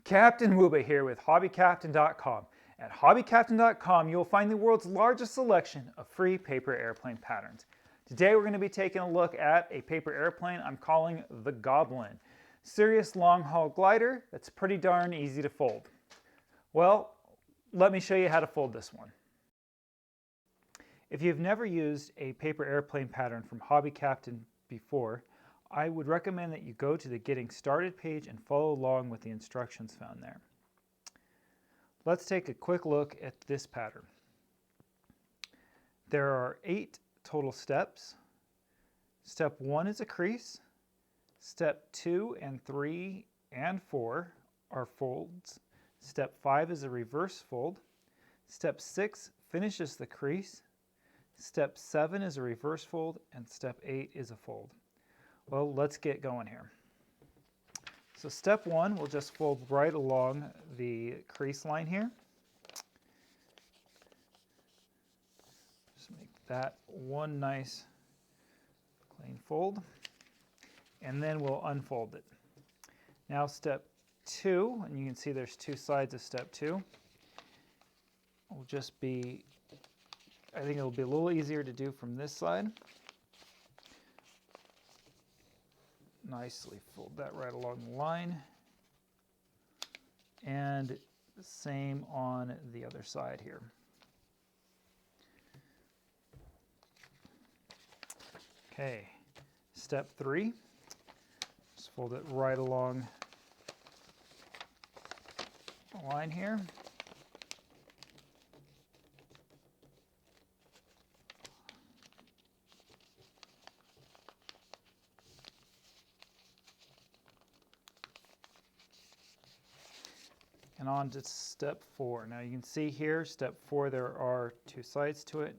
Captain Wuba here with HobbyCaptain.com. At HobbyCaptain.com, you'll find the world's largest selection of free paper airplane patterns. Today we're going to be taking a look at a paper airplane I'm calling the Goblin. Serious long-haul glider that's pretty darn easy to fold. Well, let me show you how to fold this one. If you've never used a paper airplane pattern from Hobby Captain before, I would recommend that you go to the Getting Started page and follow along with the instructions found there. Let's take a quick look at this pattern. There are 8 total steps. Step 1 is a crease. Step 2 and 3 and 4 are folds. Step 5 is a reverse fold. Step 6 finishes the crease. Step 7 is a reverse fold, and step 8 is a fold. Well, let's get going here. So step 1, we'll just fold right along the crease line here. Just make that one nice clean fold, and then we'll unfold it. Now step 2, and you can see there's 2 sides of step 2, will just be, I think it'll be a little easier to do from this side. Nicely fold that right along the line, and the same on the other side here. Okay, step 3, just fold it right along the line here. And on to step 4. Now you can see here, step 4, there are 2 sides to it.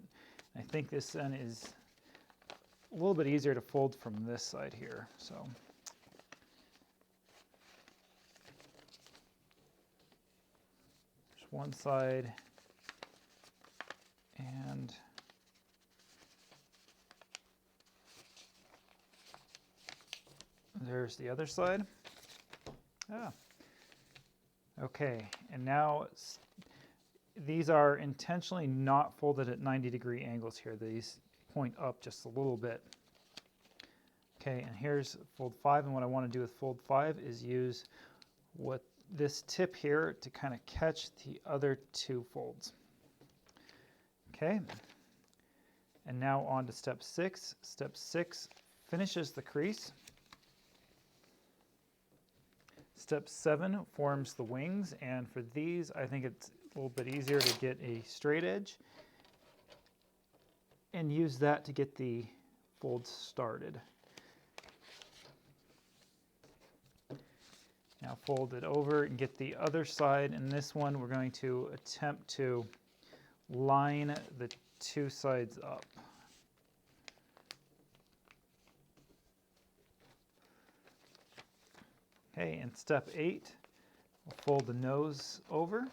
I think this then is a little bit easier to fold from this side here. So there's one side, and there's the other side. Okay, and now these are intentionally not folded at 90-degree angles here. These point up just a little bit. Okay, and here's fold 5, and what I want to do with fold 5 is use this tip here to kind of catch the other 2 folds. Okay, and now on to step 6. Step 6 finishes the crease. Step 7 forms the wings, and for these I think it's a little bit easier to get a straight edge and use that to get the folds started. Now fold it over and get the other side, and this one we're going to attempt to line the 2 sides up. Okay, in step 8, we'll fold the nose over.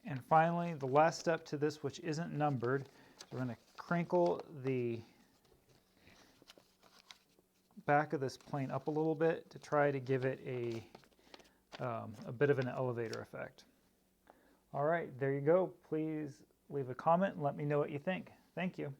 And finally, the last step to this, which isn't numbered, we're going to crinkle the back of this plane up a little bit to try to give it a bit of an elevator effect. All right, there you go. Please leave a comment and let me know what you think. Thank you.